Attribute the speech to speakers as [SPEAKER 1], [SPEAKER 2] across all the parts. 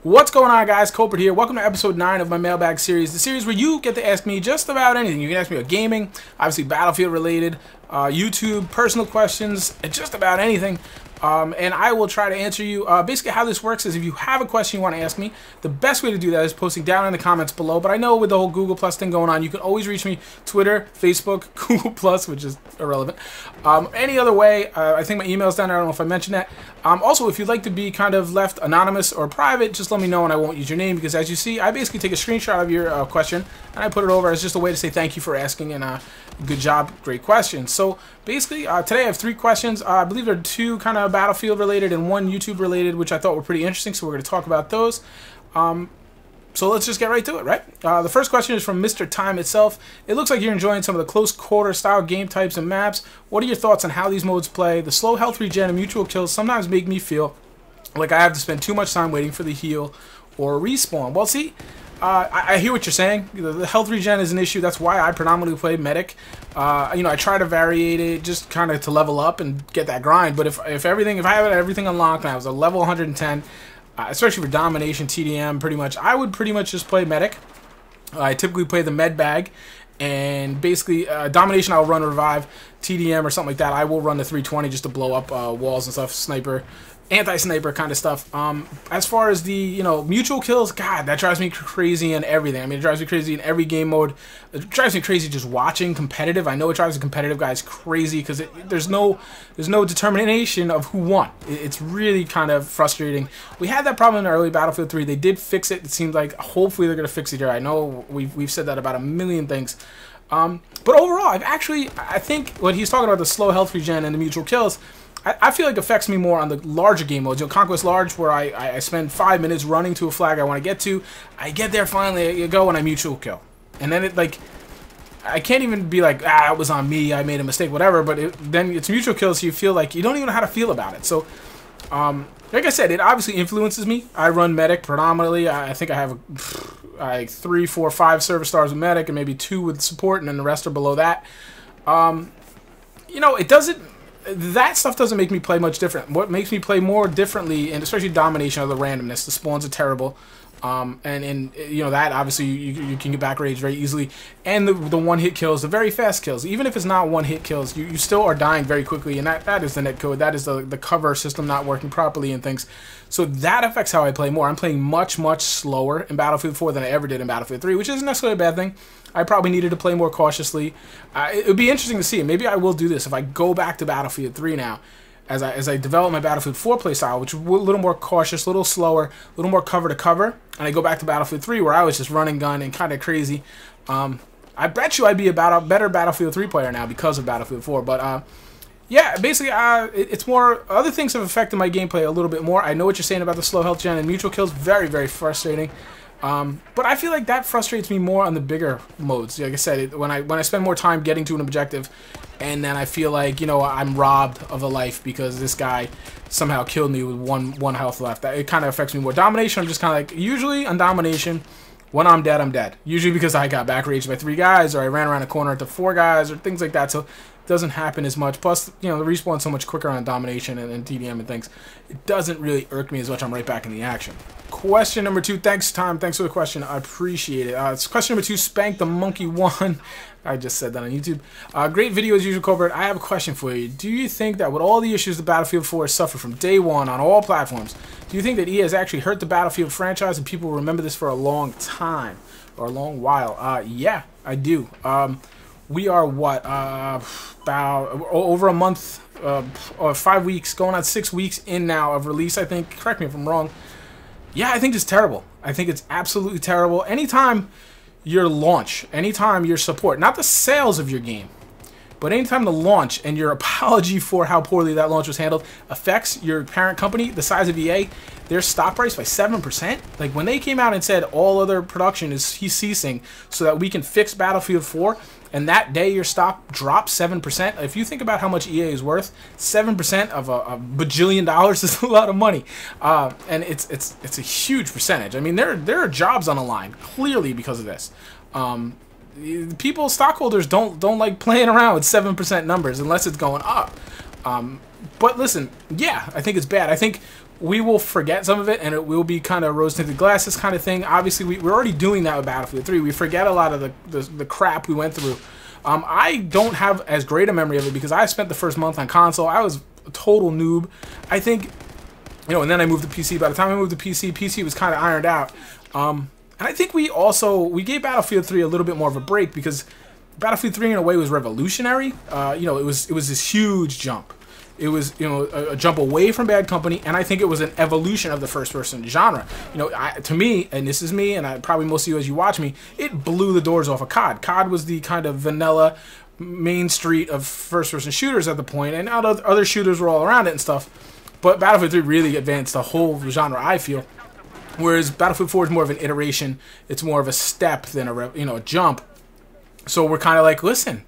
[SPEAKER 1] What's going on, guys? Kulprit here. Welcome to episode 9 of my mailbag series, the series where you get to ask me just about anything. You can ask me about gaming, obviously Battlefield related, YouTube, personal questions, just about anything. And I will try to answer you. Basically, how this works is if you have a question you want to ask me, the best way to do that is posting down in the comments below. But I know with the whole Google Plus thing going on, you can always reach me Twitter, Facebook, Google Plus, which is irrelevant. Any other way, I think my email's down there. I don't know if I mentioned that. Also, if you'd like to be kind of left anonymous or private, just let me know and I won't use your name, because as you see, I basically take a screenshot of your question and I put it over as just a way to say thank you for asking and good job, great question. So basically, today I have 3 questions. I believe there are 2 kind of Battlefield related and 1 YouTube related, which I thought were pretty interesting, so we're going to talk about those. So let's just get right to it, right? The first question is from Mr. Time itself. It looks like you're enjoying some of the close quarter style game types and maps. What are your thoughts on how these modes play? The slow health regen and mutual kills sometimes make me feel like I have to spend too much time waiting for the heal or respawn. Well, see, I hear what you're saying. The health regen is an issue. That's why I predominantly play medic. I try to variate it just kind of to level up and get that grind. But if I have everything unlocked and I was a level 110, especially for domination, TDM, pretty much, I would pretty much just play medic. I typically play the med bag, and basically domination I'll run revive, TDM or something like that I will run the 320 just to blow up walls and stuff, sniper, anti-sniper kind of stuff. As far as the mutual kills, God, that drives me crazy in everything. I mean, it drives me crazy in every game mode. It drives me crazy just watching competitive. I know it drives the competitive guys crazy because there's no determination of who won. It's really kind of frustrating. We had that problem in early Battlefield 3. They did fix it. It seems like hopefully they're gonna fix it here. I know we've said that about a million things. But overall, I think what he's talking about, the slow health regen and the mutual kills, I feel like it affects me more on the larger game modes. Conquest Large, where I spend 5 minutes running to a flag I want to get to. I get there finally, I go and I mutual kill. And then I can't even be like, it was on me, I made a mistake, whatever. But then it's mutual kills, so you feel like you don't even know how to feel about it. So, like I said, it obviously influences me. I run medic predominantly. I think I have 3, 4, 5 service stars with medic and maybe 2 with support, and then the rest are below that. It doesn't... That stuff doesn't make me play much different. What makes me play more differently, and especially domination, are the randomness. The spawns are terrible, and that obviously you can get back rage very easily, and the one-hit kills, the very fast kills. Even if it's not one-hit kills, you still are dying very quickly, and that is the netcode. That is the cover system not working properly and things. So that affects how I play more. I'm playing much slower in Battlefield 4 than I ever did in Battlefield 3, which isn't necessarily a bad thing. I probably needed to play more cautiously. It would be interesting to see. Maybe I will do this if I go back to Battlefield 3 now, as I develop my Battlefield 4 playstyle, which is a little more cautious, a little slower, a little more cover to cover, and I go back to Battlefield 3 where I was just running gun and kind of crazy. I bet you I'd be a better Battlefield 3 player now because of Battlefield 4. But yeah, basically, it's more... Other things have affected my gameplay a little bit more. I know what you're saying about the slow health gen and mutual kills. Very, very frustrating. But I feel like that frustrates me more on the bigger modes. Like I said, when I spend more time getting to an objective, and then I feel like, I'm robbed of a life because this guy somehow killed me with one health left. It kind of affects me more. Domination, I'm just kind of like... Usually, on Domination, when I'm dead, I'm dead. Usually because I got back raged by 3 guys, or I ran around a corner into 4 guys, or things like that. So doesn't happen as much. Plus, the respawn's so much quicker on domination and TDM and things. It doesn't really irk me as much. I'm right back in the action. Question number 2. Thanks, Tom. Thanks for the question. I appreciate it. It's question number 2. Spank the Monkey 1. I just said that on YouTube. Great video as usual, Kulprit. I have a question for you. Do you think that with all the issues the Battlefield 4 has suffered from day one on all platforms, do you think that EA has actually hurt the Battlefield franchise and people will remember this for a long time or a long while? Yeah, I do. We are what, about over a month or 5 weeks, going on 6 weeks in now of release, I think. Correct me if I'm wrong. Yeah, I think it's terrible. I think it's absolutely terrible. Anytime your launch, anytime your support, not the sales of your game, but anytime the launch and your apology for how poorly that launch was handled affects your parent company, the size of EA, their stock price by 7%. Like when they came out and said all other production is ceasing so that we can fix Battlefield 4, and that day your stock dropped 7%. If you think about how much EA is worth, 7% of a bajillion dollars is a lot of money, and it's a huge percentage. I mean, there are jobs on the line clearly because of this. People, stockholders don't like playing around with 7% numbers unless it's going up. But listen, yeah, I think it's bad. I think we will forget some of it, and it will be kind of rose-tinted glasses kind of thing. Obviously, we're already doing that with Battlefield 3. We forget a lot of the crap we went through. I don't have as great a memory of it because I spent the first month on console. I was a total noob. I think, you know, and then I moved to PC. By the time I moved to PC was kind of ironed out. And I think we gave Battlefield 3 a little bit more of a break because Battlefield 3 in a way was revolutionary. You know, it was this huge jump. It was, you know, a jump away from Bad Company, and I think it was an evolution of the first-person genre. You know, to me, and this is me, and probably most of you as you watch me, it blew the doors off of COD. COD was the kind of vanilla main street of first-person shooters at the point, and other shooters were all around it and stuff. But Battlefield 3 really advanced the whole genre, I feel. Whereas Battlefield 4 is more of an iteration. It's more of a step than a jump. So we're kind of like, listen,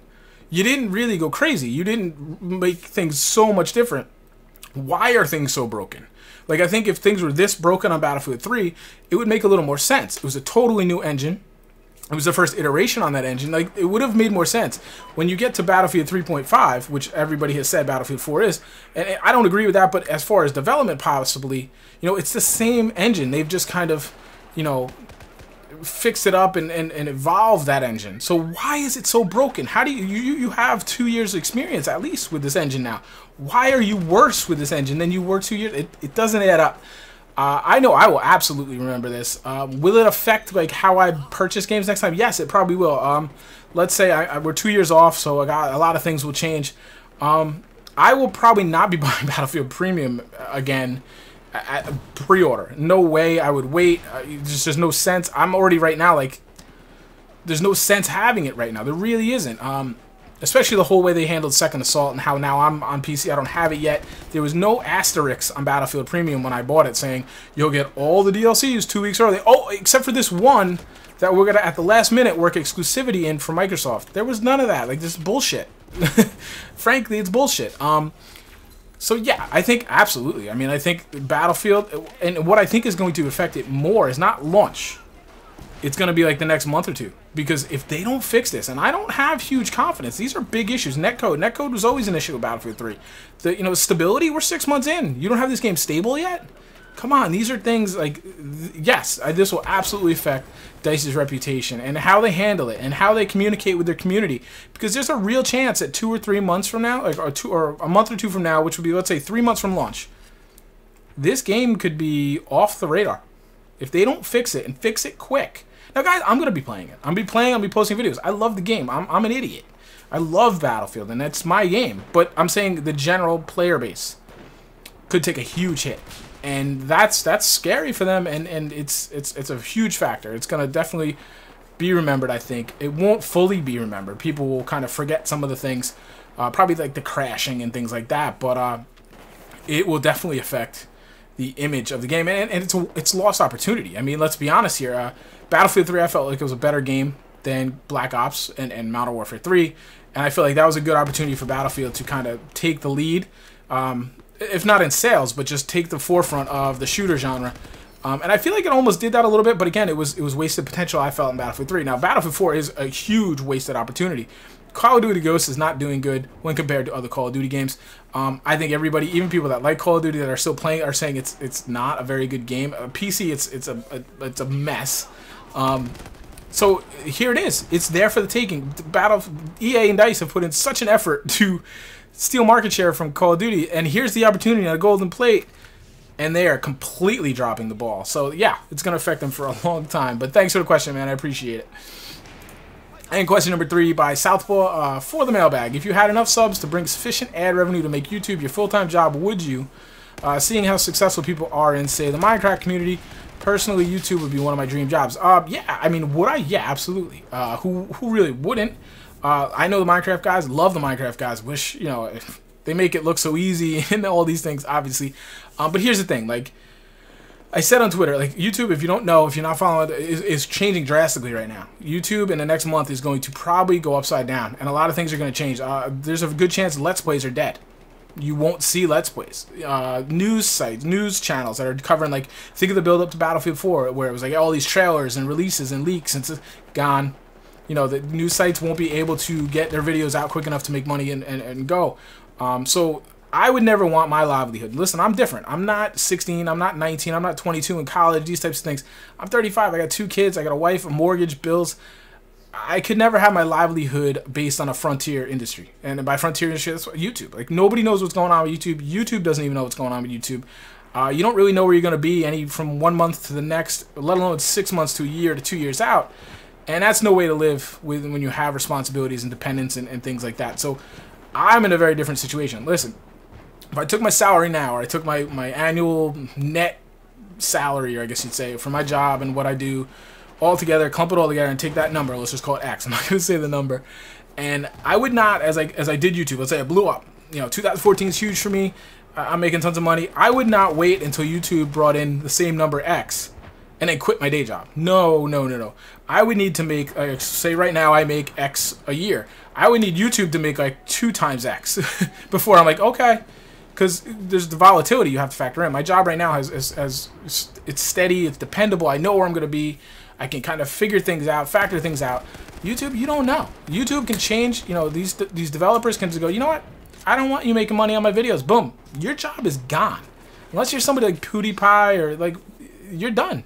[SPEAKER 1] you didn't really go crazy. You didn't make things so much different. Why are things so broken? Like, I think if things were this broken on Battlefield 3, it would make a little more sense. It was a totally new engine. It was the first iteration on that engine. Like, it would have made more sense. When you get to Battlefield 3.5, which everybody has said Battlefield 4 is, and I don't agree with that, but as far as development possibly, you know, it's the same engine. They've just kind of, you know, fixed it up and evolved that engine. So why is it so broken? How do you have 2 years experience at least with this engine now? Why are you worse with this engine than you were 2 years? It doesn't add up. I know I will absolutely remember this. Will it affect like how I purchase games next time? Yes, it probably will. Let's say we're 2 years off, so I got a lot of things will change. I will probably not be buying Battlefield Premium again at pre-order. No way. I would wait. There's no sense. I'm already right now like there's no sense having it right now. There really isn't. Especially the whole way they handled Second Assault and how now I'm on PC. I don't have it yet. There was no asterisks on Battlefield Premium when I bought it saying you'll get all the DLCs 2 weeks early. Oh, except for this one that we're gonna at the last minute work exclusivity in for Microsoft. There was none of that. Like, this is bullshit. Frankly, it's bullshit. So yeah, I think absolutely. I mean, I think Battlefield, and what I think is going to affect it more is not launch. It's going to be like the next month or two. Because if they don't fix this, and I don't have huge confidence, these are big issues. Netcode was always an issue with Battlefield 3. The stability, we're 6 months in. You don't have this game stable yet? Come on, these are things like, yes, this will absolutely affect DICE's reputation and how they handle it and how they communicate with their community. Because there's a real chance that 2 or 3 months from now, like or a month or two from now, which would be, let's say, 3 months from launch, this game could be off the radar if they don't fix it and fix it quick. Now, guys, I'm going to be playing it. I'll be posting videos. I love the game. I'm an idiot. I love Battlefield, and that's my game. But I'm saying the general player base could take a huge hit. And that's scary for them, and it's a huge factor. It's going to definitely be remembered, I think. It won't fully be remembered. People will kind of forget some of the things, probably like the crashing and things like that, but it will definitely affect the image of the game, and it's lost opportunity. I mean, let's be honest here. Battlefield 3, I felt like it was a better game than Black Ops and Modern Warfare 3, and I feel like that was a good opportunity for Battlefield to kind of take the lead, if not in sales, but just take the forefront of the shooter genre. And I feel like it almost did that a little bit, but again, it was wasted potential I felt in Battlefield 3. Now, Battlefield 4 is a huge wasted opportunity. Call of Duty Ghosts is not doing good when compared to other Call of Duty games. I think everybody, even people that like Call of Duty that are still playing, are saying it's not a very good game. PC, it's a mess. So here it is. It's there for the taking. EA and DICE have put in such an effort to steal market share from Call of Duty, and here's the opportunity on a golden plate, and they are completely dropping the ball. So yeah, it's going to affect them for a long time. But thanks for the question, man. I appreciate it. And question number 3 by Southpaw for the mailbag. If you had enough subs to bring sufficient ad revenue to make YouTube your full-time job, would you? Seeing how successful people are in, say, the Minecraft community, personally, YouTube would be one of my dream jobs. Yeah, I mean, would I? Yeah, absolutely. Who really wouldn't? I know the Minecraft guys, love the Minecraft guys. Wish, you know, they make it look so easy and all these things, obviously. But here's the thing, like I said on Twitter, like YouTube, if you don't know, if you're not following, is changing drastically right now. YouTube in the next month is going to probably go upside down, and a lot of things are going to change. There's a good chance Let's Plays are dead. You won't see Let's Plays. News sites, news channels that are covering, like, think of the build-up to Battlefield 4, where it was like all these trailers and releases and leaks, and it's gone. You know, the news sites won't be able to get their videos out quick enough to make money and go. So I would never want my livelihood. Listen, I'm different. I'm not 16. I'm not 19. I'm not 22 in college, these types of things. I'm 35. I got 2 kids. I got a wife, a mortgage, bills. I could never have my livelihood based on a frontier industry. And by frontier industry, that's what YouTube. Like, nobody knows what's going on with YouTube. YouTube doesn't even know what's going on with YouTube. You don't really know where you're going to be from 1 month to the next, let alone 6 months to a year to 2 years out. And that's no way to live when you have responsibilities and dependents and things like that. So I'm in a very different situation. Listen, if I took my salary now, or I took my annual net salary, or I guess you'd say, for my job and what I do all together, clump it all together and take that number, let's just call it X. I'm not going to say the number. And I would not, as I did YouTube, let's say I blew up. 2014 is huge for me. I'm making tons of money. I would not wait until YouTube brought in the same number X and then quit my day job. No. I would need to make, say right now I make X a year. I would need YouTube to make like 2 times X before I'm like, okay. Because there's the volatility you have to factor in. My job right now it's steady, it's dependable. I know where I'm going to be. I can kind of figure things out, factor things out. YouTube, you don't know. YouTube can change. These developers can just go, you know what? I don't want you making money on my videos. Boom. Your job is gone. Unless you're somebody like PewDiePie or like, you're done.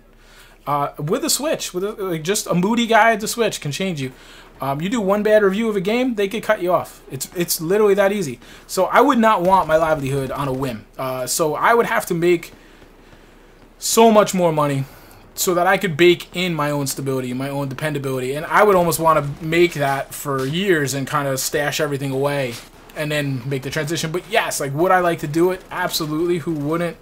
[SPEAKER 1] With a Switch, like just a moody guy at the Switch can change you. You do one bad review of a game, they could cut you off. It's literally that easy. So I would not want my livelihood on a whim. So I would have to make so much more money so that I could bake in my own stability, my own dependability. And I would almost want to make that for years and kind of stash everything away and then make the transition. But yes, like, would I like to do it? Absolutely. Who wouldn't?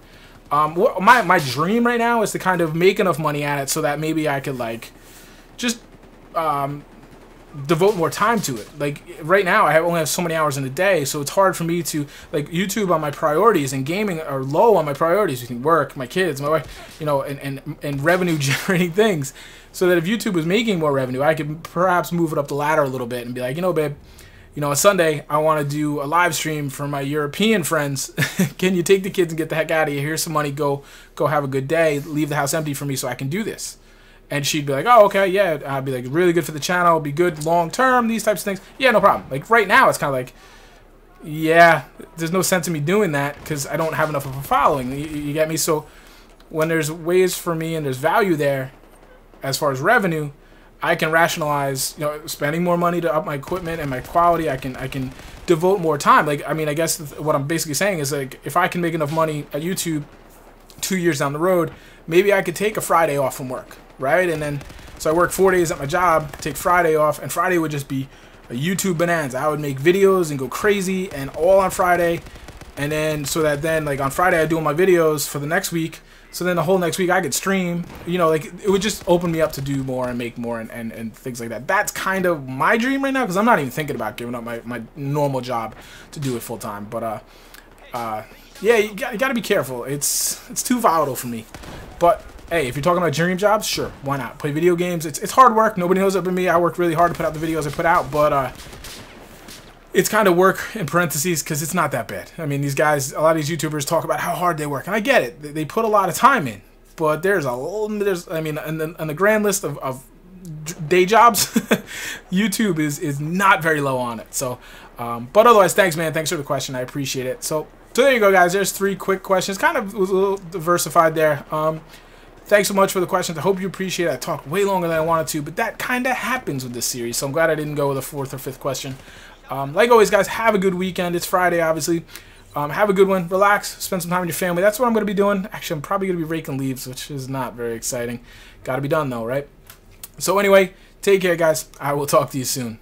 [SPEAKER 1] My dream right now is to kind of make enough money at it so that maybe I could like just devote more time to it. Like right now I only have so many hours in a day, so it's hard for me to, like, YouTube on my priorities and gaming are low on my priorities between work, my kids, my wife, and revenue generating things. So that if YouTube was making more revenue, I could perhaps move it up the ladder a little bit and be like, babe, on Sunday, I want to do a live stream for my European friends. Can you take the kids and get the heck out of here? Here's some money. Go have a good day. Leave the house empty for me so I can do this. And she'd be like, oh, okay, yeah. I'd be like, really good for the channel. Be good long term. These types of things. Yeah, no problem. Like right now, it's kind of like, yeah, there's no sense in me doing that because I don't have enough of a following. You get me? So when there's ways for me and there's value there, as far as revenue, I can rationalize, spending more money to up my equipment and my quality. I can devote more time. Like, I mean, I guess what I'm basically saying is, like, if I can make enough money at YouTube 2 years down the road, maybe I could take a Friday off from work, right? And then, so I work 4 days at my job, take Friday off, and Friday would just be a YouTube bonanza. I would make videos and go crazy, and all on Friday. And then, so that then, like, on Friday I do all my videos for the next week. So then the whole next week I could stream, like, it would just open me up to do more and make more and things like that. That's kind of my dream right now, because I'm not even thinking about giving up my normal job to do it full time. But yeah, you got to be careful. It's too volatile for me. But hey, if you're talking about dream jobs, sure, why not? Play video games. It's hard work. Nobody knows it but me. I work really hard to put out the videos I put out, but it's kind of work in parentheses because it's not that bad. I mean, these guys, a lot of these YouTubers talk about how hard they work, and I get it. They put a lot of time in, but I mean, on the grand list of day jobs, YouTube is not very low on it. So, but otherwise, thanks, man. Thanks for the question. I appreciate it. So there you go, guys. There's 3 quick questions. Kind of was a little diversified there. Thanks so much for the questions. I hope you appreciate it. I talked way longer than I wanted to, but that kind of happens with this series. So I'm glad I didn't go with a 4th or 5th question. Like always, guys, have a good weekend. It's Friday, obviously. Have a good one. Relax. Spend some time with your family. That's what I'm going to be doing. Actually, I'm probably going to be raking leaves, which is not very exciting. Got to be done, though, right? So anyway, take care, guys. I will talk to you soon.